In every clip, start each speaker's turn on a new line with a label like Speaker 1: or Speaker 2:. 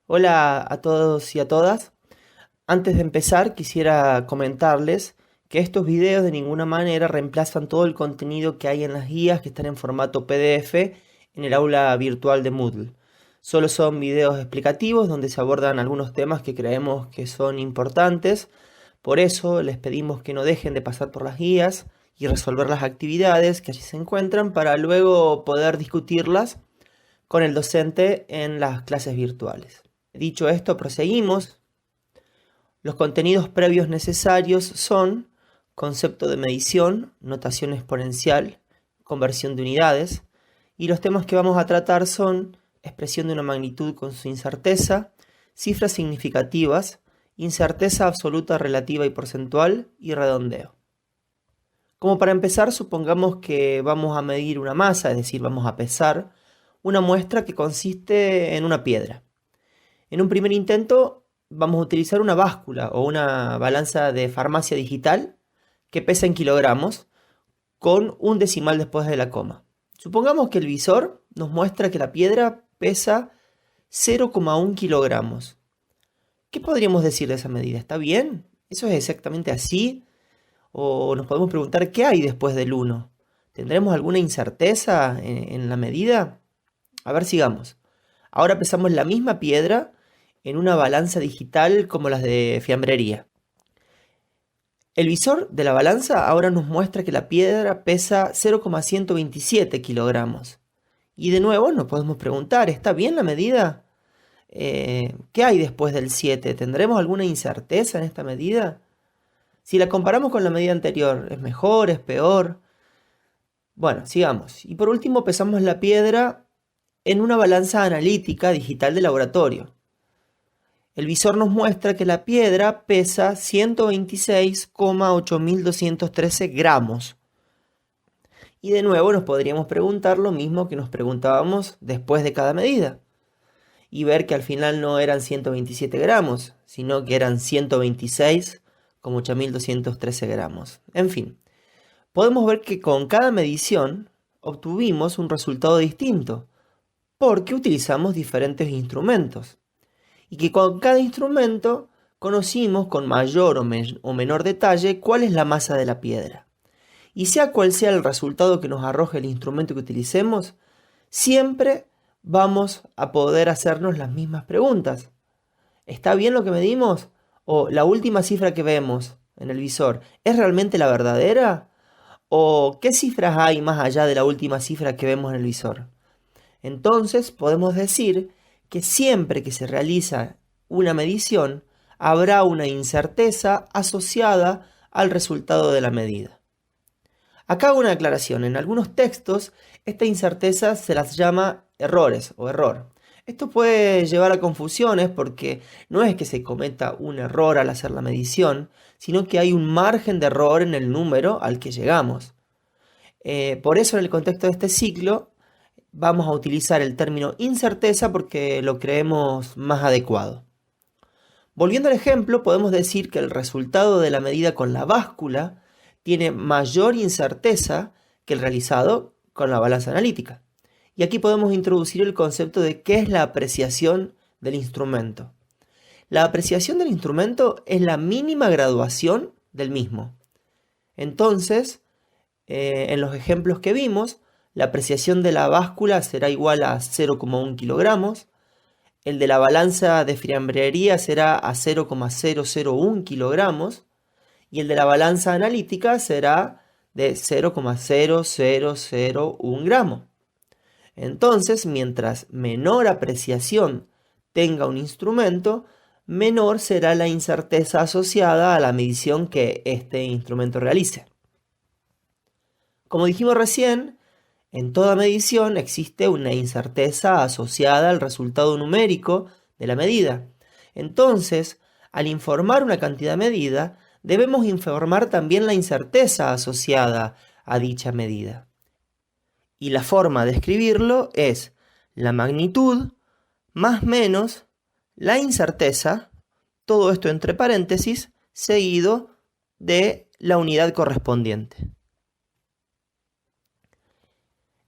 Speaker 1: Hola a todos y a todas. Antes de empezar, quisiera comentarles que estos videos de ninguna manera reemplazan todo el contenido que hay en las guías que están en formato PDF en el aula virtual de Moodle. Solo son videos explicativos donde se abordan algunos temas que creemos que son importantes. Por eso les pedimos que no dejen de pasar por las guías y resolver las actividades que allí se encuentran para luego poder discutirlas con el docente en las clases virtuales. Dicho esto, proseguimos. Los contenidos previos necesarios son concepto de medición, notación exponencial, conversión de unidades, y los temas que vamos a tratar son expresión de una magnitud con su incerteza, cifras significativas, incerteza absoluta, relativa y porcentual, y redondeo. Como para empezar, supongamos que vamos a medir una masa, es decir, vamos a pesar una muestra que consiste en una piedra. En un primer intento vamos a utilizar una báscula o una balanza de farmacia digital que pesa en kilogramos con un decimal después de la coma. Supongamos que el visor nos muestra que la piedra pesa 0,1 kilogramos. ¿Qué podríamos decir de esa medida? ¿Está bien? ¿Eso es exactamente así? O nos podemos preguntar qué hay después del 1. ¿Tendremos alguna incerteza en la medida? A ver, sigamos. Ahora pesamos la misma piedra en una balanza digital como las de fiambrería. El visor de la balanza ahora nos muestra que la piedra pesa 0,127 kilogramos. Y de nuevo nos podemos preguntar, ¿está bien la medida? ¿Qué hay después del 7? ¿Tendremos alguna incerteza en esta medida? Si la comparamos con la medida anterior, ¿es mejor? ¿Es peor? Bueno, sigamos. Y por último pesamos la piedra en una balanza analítica digital de laboratorio. El visor nos muestra que la piedra pesa 126,8213 gramos. Y de nuevo nos podríamos preguntar lo mismo que nos preguntábamos después de cada medida. Y ver que al final no eran 127 gramos, sino que eran 126,8213 gramos. En fin, podemos ver que con cada medición obtuvimos un resultado distinto, porque utilizamos diferentes instrumentos. Y que con cada instrumento conocimos con mayor o menor detalle cuál es la masa de la piedra. Y sea cual sea el resultado que nos arroje el instrumento que utilicemos, siempre vamos a poder hacernos las mismas preguntas. ¿Está bien lo que medimos? ¿O la última cifra que vemos en el visor es realmente la verdadera? ¿O qué cifras hay más allá de la última cifra que vemos en el visor? Entonces podemos decir que siempre que se realiza una medición, habrá una incerteza asociada al resultado de la medida. Acá hago una aclaración. En algunos textos, esta incerteza se las llama errores o error. Esto puede llevar a confusiones porque no es que se cometa un error al hacer la medición, sino que hay un margen de error en el número al que llegamos. Por eso en el contexto de este ciclo vamos a utilizar el término incerteza porque lo creemos más adecuado. Volviendo al ejemplo, podemos decir que el resultado de la medida con la báscula tiene mayor incerteza que el realizado con la balanza analítica. Y aquí podemos introducir el concepto de qué es la apreciación del instrumento. La apreciación del instrumento es la mínima graduación del mismo. Entonces, en los ejemplos que vimos, la apreciación de la báscula será igual a 0,1 kilogramos, el de la balanza de fiambrería será a 0,001 kilogramos y el de la balanza analítica será de 0,0001 gramo. Entonces, mientras menor apreciación tenga un instrumento, menor será la incerteza asociada a la medición que este instrumento realice. Como dijimos recién, en toda medición existe una incerteza asociada al resultado numérico de la medida. Entonces, al informar una cantidad medida, debemos informar también la incerteza asociada a dicha medida. Y la forma de escribirlo es la magnitud más menos la incerteza, todo esto entre paréntesis, seguido de la unidad correspondiente.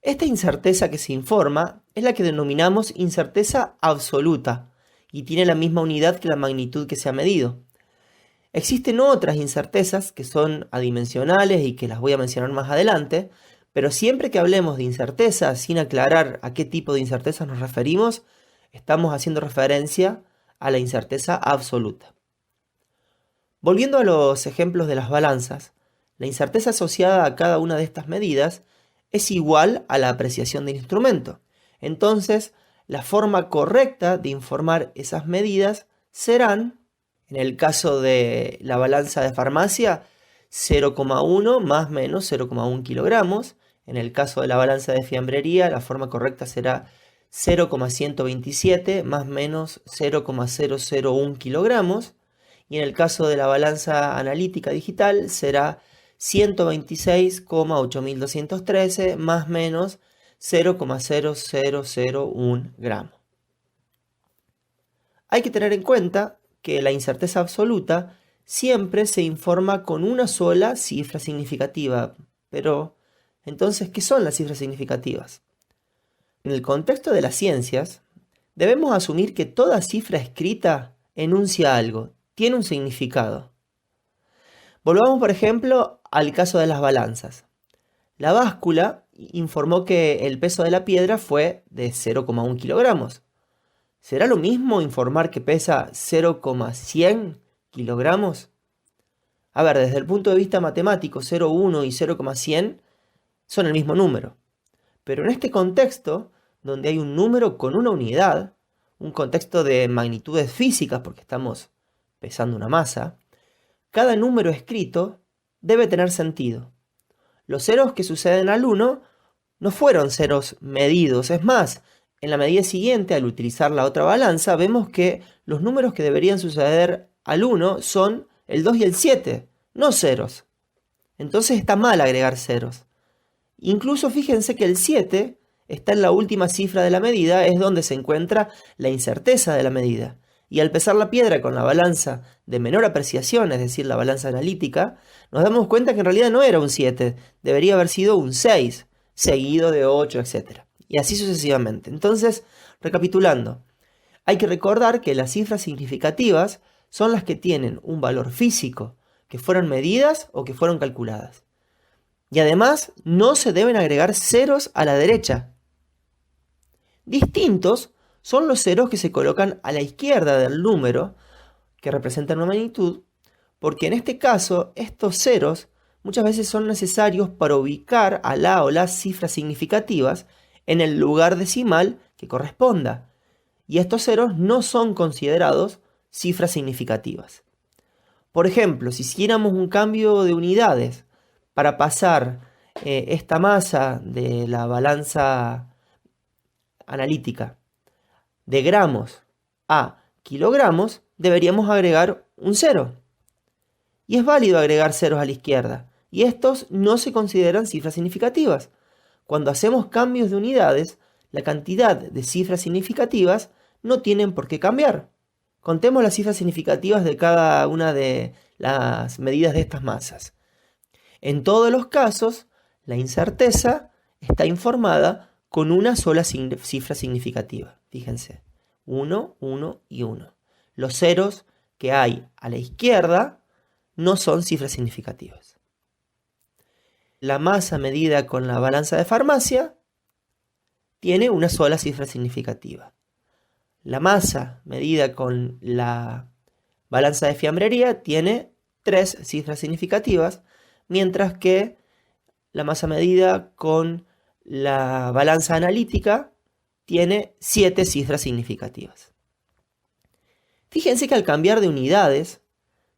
Speaker 1: Esta incerteza que se informa es la que denominamos incerteza absoluta y tiene la misma unidad que la magnitud que se ha medido. Existen otras incertezas que son adimensionales y que las voy a mencionar más adelante, pero siempre que hablemos de incerteza sin aclarar a qué tipo de incertezas nos referimos, estamos haciendo referencia a la incerteza absoluta. Volviendo a los ejemplos de las balanzas, la incerteza asociada a cada una de estas medidas es igual a la apreciación del instrumento. Entonces, la forma correcta de informar esas medidas serán, en el caso de la balanza de farmacia, 0,1 más menos 0,1 kilogramos. En el caso de la balanza de fiambrería, la forma correcta será 0,127 más menos 0,001 kilogramos. Y en el caso de la balanza analítica digital será 126,8213 más menos 0,0001 gramo. Hay que tener en cuenta que la incerteza absoluta siempre se informa con una sola cifra significativa. Pero, entonces, ¿qué son las cifras significativas? En el contexto de las ciencias, debemos asumir que toda cifra escrita enuncia algo, tiene un significado. Volvamos, por ejemplo, al caso de las balanzas. La báscula informó que el peso de la piedra fue de 0,1 kilogramos. ¿Será lo mismo informar que pesa 0,100 kilogramos? A ver, desde el punto de vista matemático, 0,1 y 0,100 son el mismo número. Pero en este contexto, donde hay un número con una unidad, un contexto de magnitudes físicas, porque estamos pesando una masa, cada número escrito debe tener sentido. Los ceros que suceden al 1 no fueron ceros medidos, es más, en la medida siguiente, al utilizar la otra balanza, vemos que los números que deberían suceder al 1 son el 2 y el 7, no ceros. Entonces está mal agregar ceros. Incluso fíjense que el 7 está en la última cifra de la medida, es donde se encuentra la incerteza de la medida. Y al pesar la piedra con la balanza de menor apreciación, es decir, la balanza analítica, nos damos cuenta que en realidad no era un 7, debería haber sido un 6, seguido de 8, etc. Y así sucesivamente. Entonces, recapitulando, hay que recordar que las cifras significativas son las que tienen un valor físico, que fueron medidas o que fueron calculadas. Y además, no se deben agregar ceros a la derecha. Distintos son los ceros que se colocan a la izquierda del número, que representan una magnitud, porque en este caso, estos ceros muchas veces son necesarios para ubicar a la o las cifras significativas en el lugar decimal que corresponda. Y estos ceros no son considerados cifras significativas. Por ejemplo, si hiciéramos un cambio de unidades para pasar esta masa de la balanza analítica de gramos a kilogramos, deberíamos agregar un cero. Y es válido agregar ceros a la izquierda. Y estos no se consideran cifras significativas. Cuando hacemos cambios de unidades, la cantidad de cifras significativas no tienen por qué cambiar. Contemos las cifras significativas de cada una de las medidas de estas masas. En todos los casos, la incerteza está informada con una sola cifra significativa. Fíjense, 1, 1 y 1. Los ceros que hay a la izquierda no son cifras significativas. La masa medida con la balanza de farmacia tiene una sola cifra significativa. La masa medida con la balanza de fiambrería tiene 3 cifras significativas, mientras que la masa medida con la balanza analítica tiene 7 cifras significativas. Fíjense que al cambiar de unidades,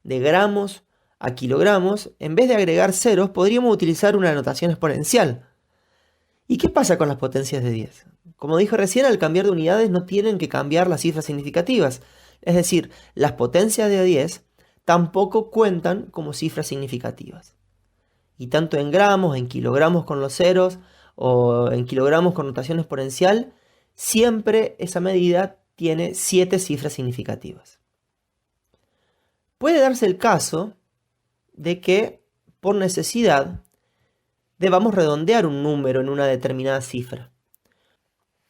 Speaker 1: de gramos a kilogramos, en vez de agregar ceros, podríamos utilizar una notación exponencial. ¿Y qué pasa con las potencias de 10? Como dije recién, al cambiar de unidades no tienen que cambiar las cifras significativas. Es decir, las potencias de 10 tampoco cuentan como cifras significativas. Y tanto en gramos, en kilogramos con los ceros o en kilogramos con notación exponencial, siempre esa medida tiene 7 cifras significativas. Puede darse el caso de que, por necesidad, debamos redondear un número en una determinada cifra.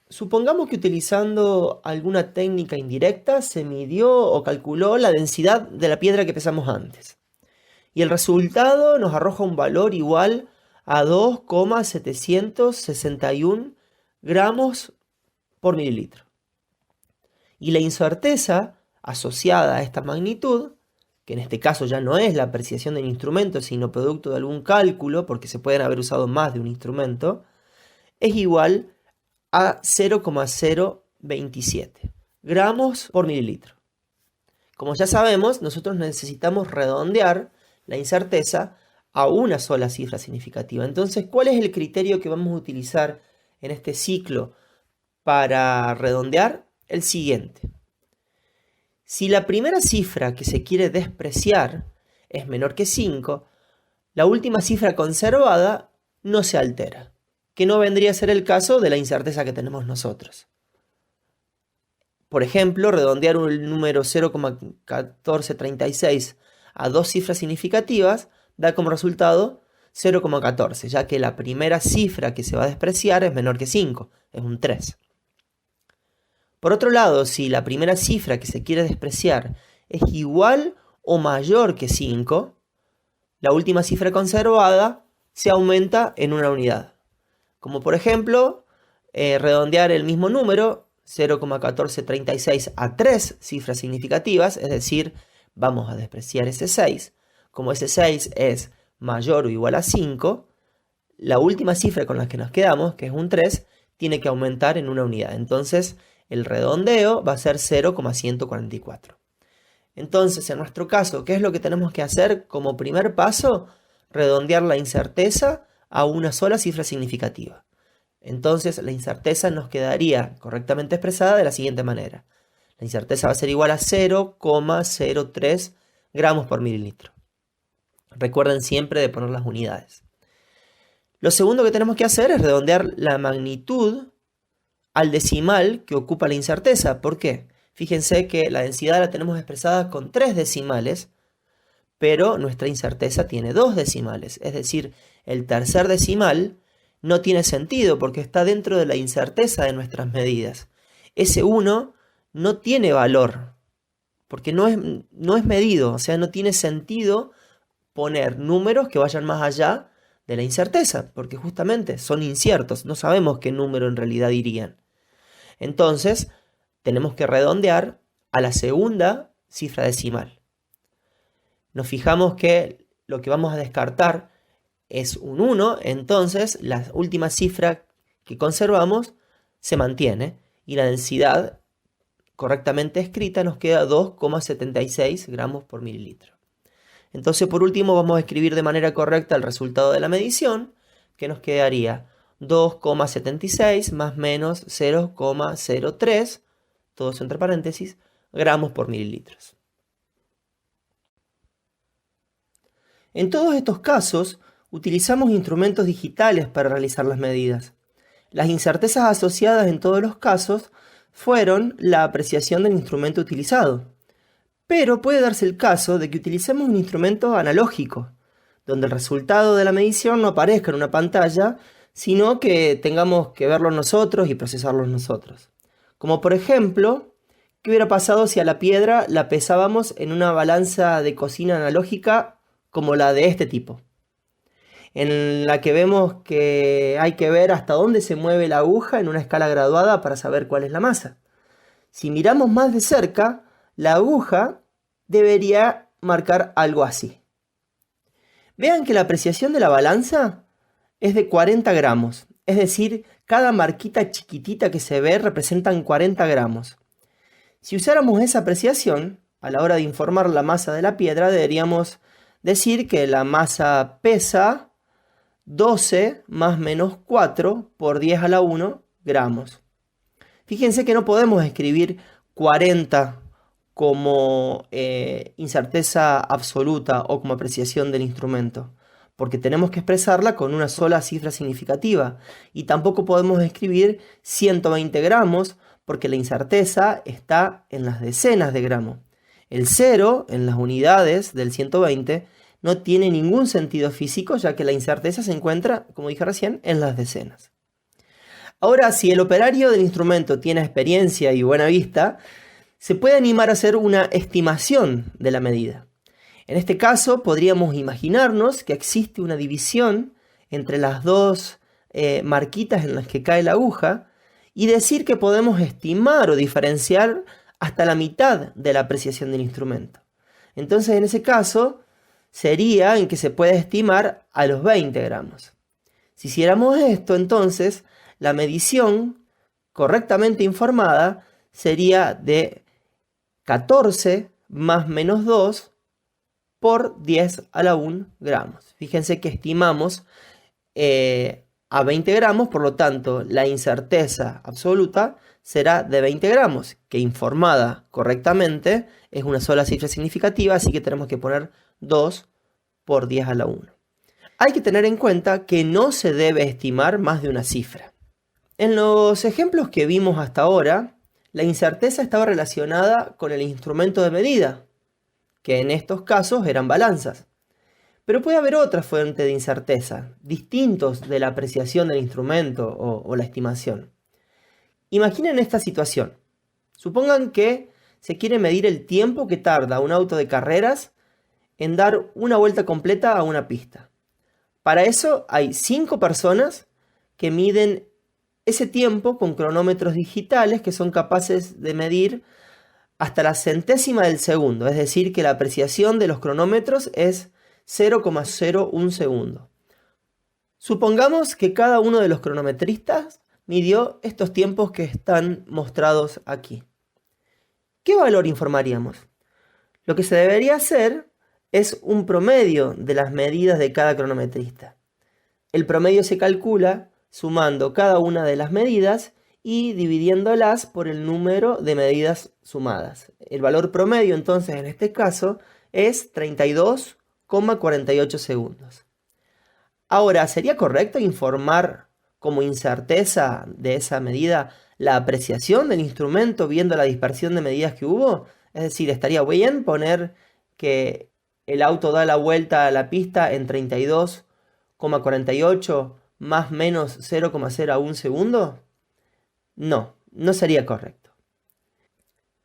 Speaker 1: Supongamos que utilizando alguna técnica indirecta se midió o calculó la densidad de la piedra que pesamos antes. Y el resultado nos arroja un valor igual a 2,761 gramos por mililitro. Y la incerteza asociada a esta magnitud, que en este caso ya no es la apreciación del instrumento, sino producto de algún cálculo, porque se pueden haber usado más de un instrumento, es igual a 0,027 gramos por mililitro. Como ya sabemos, nosotros necesitamos redondear la incerteza a una sola cifra significativa. Entonces, ¿cuál es el criterio que vamos a utilizar en este ciclo para redondear? El siguiente. Si la primera cifra que se quiere despreciar es menor que 5, la última cifra conservada no se altera, que no vendría a ser el caso de la incerteza que tenemos nosotros. Por ejemplo, redondear un número 0,1436 a dos cifras significativas da como resultado 0,14, ya que la primera cifra que se va a despreciar es menor que 5, es un 3. Por otro lado, si la primera cifra que se quiere despreciar es igual o mayor que 5, la última cifra conservada se aumenta en una unidad. Como por ejemplo, redondear el mismo número, 0,1436 a 3 cifras significativas, es decir, vamos a despreciar ese 6. Como ese 6 es mayor o igual a 5, la última cifra con la que nos quedamos, que es un 3, tiene que aumentar en una unidad. Entonces, el redondeo va a ser 0,144. Entonces, en nuestro caso, ¿qué es lo que tenemos que hacer como primer paso? Redondear la incerteza a una sola cifra significativa. Entonces, la incerteza nos quedaría correctamente expresada de la siguiente manera. La incerteza va a ser igual a 0,03 gramos por mililitro. Recuerden siempre de poner las unidades. Lo segundo que tenemos que hacer es redondear la magnitud al decimal que ocupa la incerteza. ¿Por qué? Fíjense que la densidad la tenemos expresada con 3 decimales, pero nuestra incerteza tiene 2 decimales. Es decir, el tercer decimal no tiene sentido porque está dentro de la incerteza de nuestras medidas. Ese 1 no tiene valor porque no es medido, o sea, no tiene sentido poner números que vayan más allá de la incerteza, porque justamente son inciertos, no sabemos qué número en realidad irían. Entonces, tenemos que redondear a la segunda cifra decimal. Nos fijamos que lo que vamos a descartar es un 1, entonces la última cifra que conservamos se mantiene y la densidad correctamente escrita nos queda 2,76 gramos por mililitro. Entonces, por último, vamos a escribir de manera correcta el resultado de la medición, que nos quedaría 2,76 más menos 0,03, todo eso entre paréntesis, gramos por mililitros. En todos estos casos, utilizamos instrumentos digitales para realizar las medidas. Las incertezas asociadas en todos los casos fueron la apreciación del instrumento utilizado. Pero puede darse el caso de que utilicemos un instrumento analógico, donde el resultado de la medición no aparezca en una pantalla, sino que tengamos que verlo nosotros y procesarlo nosotros. Como por ejemplo, ¿qué hubiera pasado si a la piedra la pesábamos en una balanza de cocina analógica como la de este tipo? En la que vemos que hay que ver hasta dónde se mueve la aguja en una escala graduada para saber cuál es la masa. Si miramos más de cerca, la aguja debería marcar algo así. Vean que la apreciación de la balanza es de 40 gramos, es decir, cada marquita chiquitita que se ve representan 40 gramos. Si usáramos esa apreciación, a la hora de informar la masa de la piedra, deberíamos decir que la masa pesa 12 más menos 4 por 10 a la 1 gramos. Fíjense que no podemos escribir 40 como incerteza absoluta o como apreciación del instrumento, porque tenemos que expresarla con una sola cifra significativa, y tampoco podemos escribir 120 gramos porque la incerteza está en las decenas de gramos. El 0 en las unidades del 120 no tiene ningún sentido físico, ya que la incerteza se encuentra, como dije recién, en las decenas. Ahora, si el operario del instrumento tiene experiencia y buena vista, se puede animar a hacer una estimación de la medida. En este caso, podríamos imaginarnos que existe una división entre las dos marquitas en las que cae la aguja y decir que podemos estimar o diferenciar hasta la mitad de la apreciación del instrumento. Entonces, en ese caso, sería en que se puede estimar a los 20 gramos. Si hiciéramos esto, entonces, la medición correctamente informada sería de 14 más menos 2 por 10 a la 1 gramos. Fíjense que estimamos a 20 gramos, por lo tanto, la incerteza absoluta será de 20 gramos, que informada correctamente es una sola cifra significativa, así que tenemos que poner 2 por 10 a la 1. Hay que tener en cuenta que no se debe estimar más de una cifra. En los ejemplos que vimos hasta ahora, la incerteza estaba relacionada con el instrumento de medida, que en estos casos eran balanzas. Pero puede haber otra fuente de incerteza, distintos de la apreciación del instrumento o la estimación. Imaginen esta situación. Supongan que se quiere medir el tiempo que tarda un auto de carreras en dar una vuelta completa a una pista. Para eso hay 5 personas que miden ese tiempo con cronómetros digitales que son capaces de medir hasta la centésima del segundo, es decir, que la apreciación de los cronómetros es 0,01 segundo. Supongamos que cada uno de los cronometristas midió estos tiempos que están mostrados aquí. ¿Qué valor informaríamos? Lo que se debería hacer es un promedio de las medidas de cada cronometrista. El promedio se calcula sumando cada una de las medidas y dividiéndolas por el número de medidas sumadas. El valor promedio entonces en este caso es 32,48 segundos. Ahora, ¿sería correcto informar como incerteza de esa medida la apreciación del instrumento viendo la dispersión de medidas que hubo? Es decir, ¿estaría bien poner que el auto da la vuelta a la pista en 32,48 más menos 0,01 segundo? No, no sería correcto.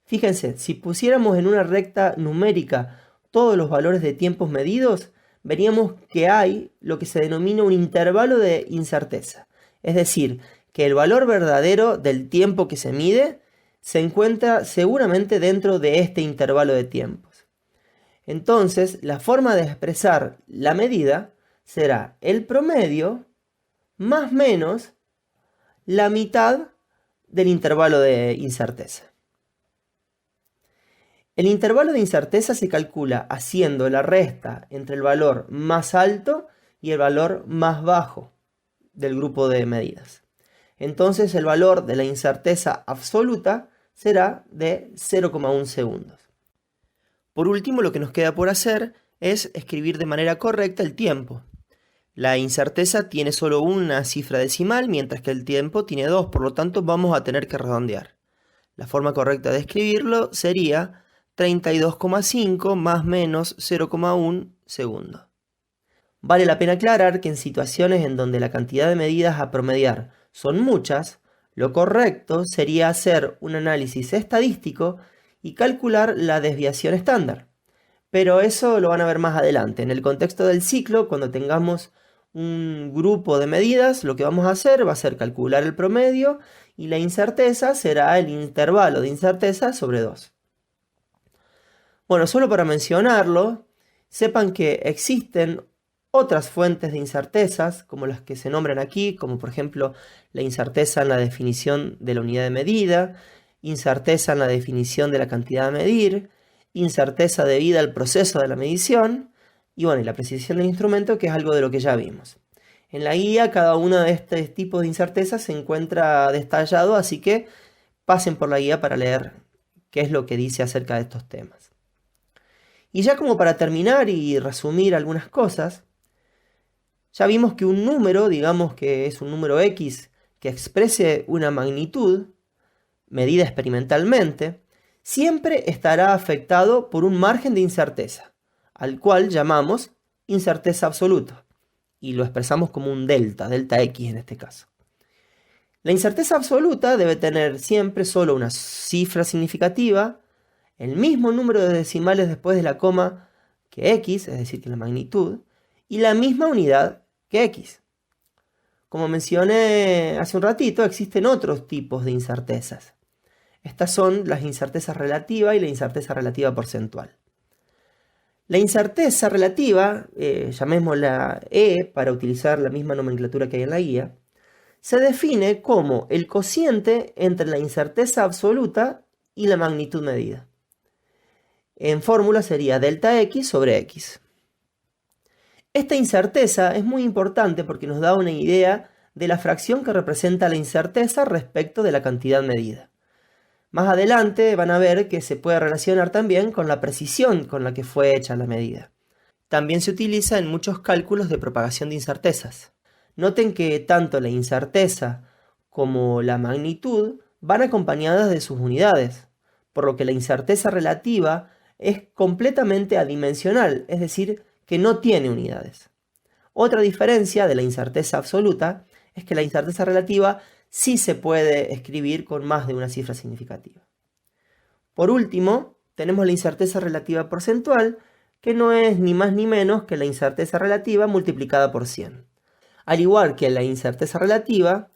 Speaker 1: Fíjense, si pusiéramos en una recta numérica todos los valores de tiempos medidos, veríamos que hay lo que se denomina un intervalo de incerteza. Es decir, que el valor verdadero del tiempo que se mide se encuentra seguramente dentro de este intervalo de tiempos. Entonces, la forma de expresar la medida será el promedio más menos la mitad del intervalo de incerteza. El intervalo de incerteza se calcula haciendo la resta entre el valor más alto y el valor más bajo del grupo de medidas. Entonces el valor de la incerteza absoluta será de 0,1 segundos. Por último, lo que nos queda por hacer es escribir de manera correcta el tiempo. La incerteza tiene solo una cifra decimal, mientras que el tiempo tiene 2, por lo tanto vamos a tener que redondear. La forma correcta de escribirlo sería 32,5 más menos 0,1 segundo. Vale la pena aclarar que en situaciones en donde la cantidad de medidas a promediar son muchas, lo correcto sería hacer un análisis estadístico y calcular la desviación estándar. Pero eso lo van a ver más adelante. En el contexto del ciclo, cuando tengamos un grupo de medidas, lo que vamos a hacer va a ser calcular el promedio y la incerteza será el intervalo de incerteza sobre 2. Bueno, solo para mencionarlo, sepan que existen otras fuentes de incertezas, como las que se nombran aquí, como por ejemplo la incerteza en la definición de la unidad de medida, incerteza en la definición de la cantidad a medir, incerteza debida al proceso de la medición, y bueno, y la precisión del instrumento, que es algo de lo que ya vimos. En la guía cada uno de estos tipos de incertezas se encuentra detallado, así que pasen por la guía para leer qué es lo que dice acerca de estos temas. Y ya como para terminar y resumir algunas cosas, ya vimos que un número, digamos que es un número X que exprese una magnitud medida experimentalmente, siempre estará afectado por un margen de incerteza, al cual llamamos incerteza absoluta, y lo expresamos como un delta X en este caso. La incerteza absoluta debe tener siempre solo una cifra significativa, el mismo número de decimales después de la coma que x, es decir, que la magnitud, y la misma unidad que x. Como mencioné hace un ratito, existen otros tipos de incertezas. Estas son las incertezas relativa y la incerteza relativa porcentual. La incerteza relativa, llamémosla E para utilizar la misma nomenclatura que hay en la guía, se define como el cociente entre la incerteza absoluta y la magnitud medida. En fórmula sería delta x sobre x. Esta incerteza es muy importante porque nos da una idea de la fracción que representa la incerteza respecto de la cantidad medida. Más adelante van a ver que se puede relacionar también con la precisión con la que fue hecha la medida. También se utiliza en muchos cálculos de propagación de incertezas. Noten que tanto la incerteza como la magnitud van acompañadas de sus unidades, por lo que la incerteza relativa es completamente adimensional, es decir, que no tiene unidades. Otra diferencia de la incerteza absoluta es que la incerteza relativa sí se puede escribir con más de una cifra significativa. Por último, tenemos la incerteza relativa porcentual, que no es ni más ni menos que la incerteza relativa multiplicada por 100. Al igual que la incerteza relativa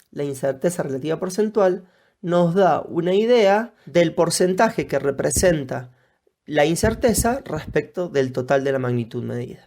Speaker 1: porcentual nos da una idea del porcentaje que representa la incerteza respecto del total de la magnitud medida.